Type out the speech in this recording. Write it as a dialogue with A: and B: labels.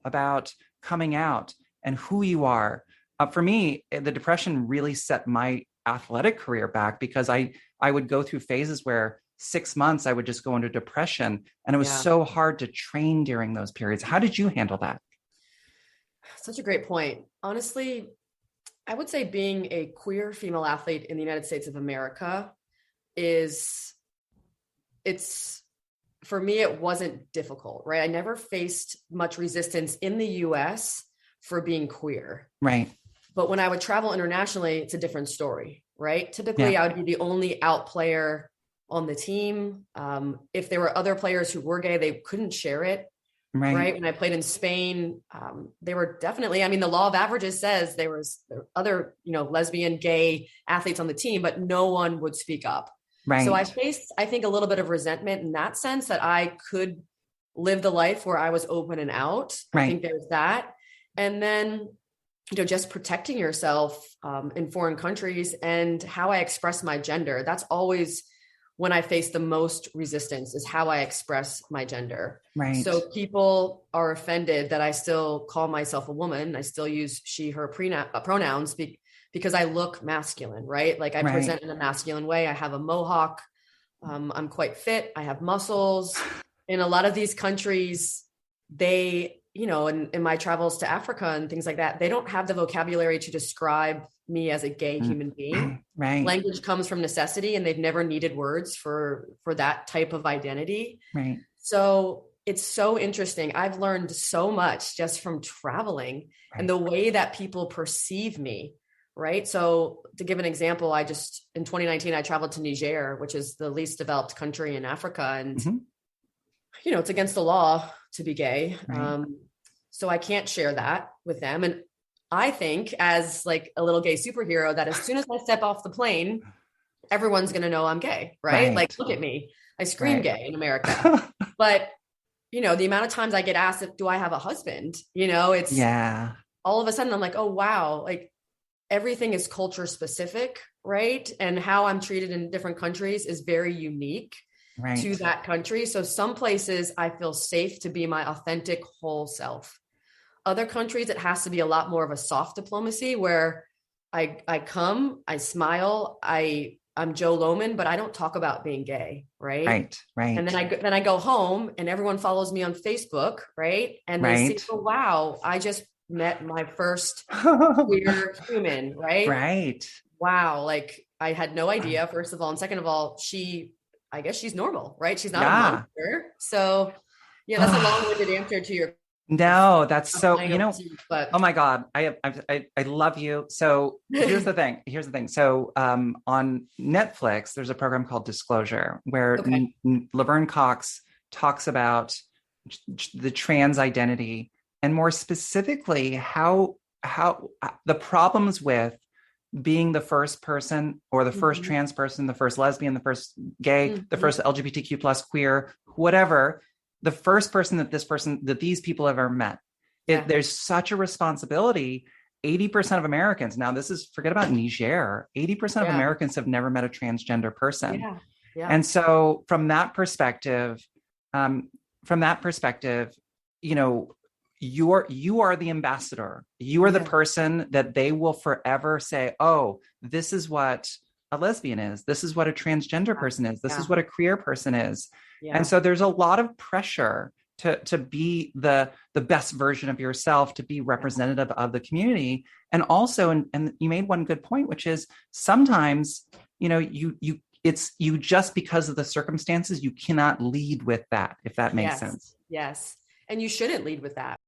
A: about coming out and who you are. For me, the depression really set my athletic career back because I would go through phases where 6 months I would just go into depression, and it was
B: Yeah.
A: so hard to train during those periods. How did you handle that?
B: Such a great point. Honestly, I would say being a queer female athlete in the United States of America is it's for me, it wasn't difficult, right? I never faced much resistance in the US for being queer.
A: Right.
B: But when I would travel internationally, it's a different story, right? Typically,
A: Yeah.
B: I would be the only out player on the team. If there were other players who were gay, they couldn't share it,
A: Right.
B: right? When I played in Spain, they were definitely, I mean, the law of averages says there were other, lesbian, gay athletes on the team, but no one would speak up. So I
A: Right.
B: faced, I think, a little bit of resentment in that sense that I could live the life where I was open and out. I
A: Right.
B: think there's that. And then, just protecting yourself in foreign countries and how I express my gender. That's always when I face the most resistance, is how I express my gender.
A: Right.
B: So people are offended that I still call myself a woman. I still use she, her pronouns because I look masculine, right? Like I
A: Right.
B: present in a masculine way. I have a mohawk. I'm quite fit. I have muscles. In a lot of these countries, they, in my travels to Africa and things like that, they don't have the vocabulary to describe me as a gay human being.
A: Right.
B: Language comes from necessity, and they've never needed words for that type of identity.
A: Right.
B: So it's so interesting. I've learned so much just from traveling and the way that people perceive me. Right. So to give an example, in 2019, I traveled to Niger, which is the least developed country in Africa. And, it's against the law to be gay.
A: Right.
B: So I can't share that with them. And I think, as like a little gay superhero, that as soon as I step off the plane, everyone's going to know I'm gay. Right.
A: Right.
B: Like, look at me. I scream
A: Right.
B: gay in America. But, the amount of times I get asked do I have a husband, it's
A: Yeah.
B: all of a sudden I'm like, oh, wow. Like everything is culture specific. Right. And how I'm treated in different countries is very unique
A: Right.
B: to that country. So some places I feel safe to be my authentic whole self. Other countries, it has to be a lot more of a soft diplomacy where I come, I smile, I'm Joe Lohman, but I don't talk about being gay, right?
A: Right. Right.
B: And then I go home and everyone follows me on Facebook, right? And they
A: Right.
B: see, oh wow, I just met my first queer human, right?
A: Right.
B: Wow, like I had no idea, first of all, and second of all, I guess she's normal, right? She's not a
A: Yeah.
B: monster. So yeah, that's a long-winded answer to your
A: No, that's so,
B: but
A: oh my God, I love you. So here's the thing. So on Netflix, there's a program called Disclosure where
B: okay.
A: Laverne Cox talks about the trans identity, and more specifically, how the problems with being the first person, or the first trans person, the first lesbian, the first gay, the first LGBTQ plus queer, whatever, the first person that these people have ever met. There's such a responsibility. 80% of Americans, now this is, forget about Niger, 80% of Americans have never met a transgender person.
B: Yeah. Yeah.
A: And so from that perspective, you are the ambassador. You are the person that they will forever say, oh, this is what a lesbian is. This is what a transgender person is. This is what a queer person is. Yeah. And so there's a lot of pressure to be the best version of yourself, to be representative of the community. And also, and you made one good point, which is sometimes, you just, because of the circumstances, you cannot lead with that, if that makes sense.
B: Yes. And you shouldn't lead with that.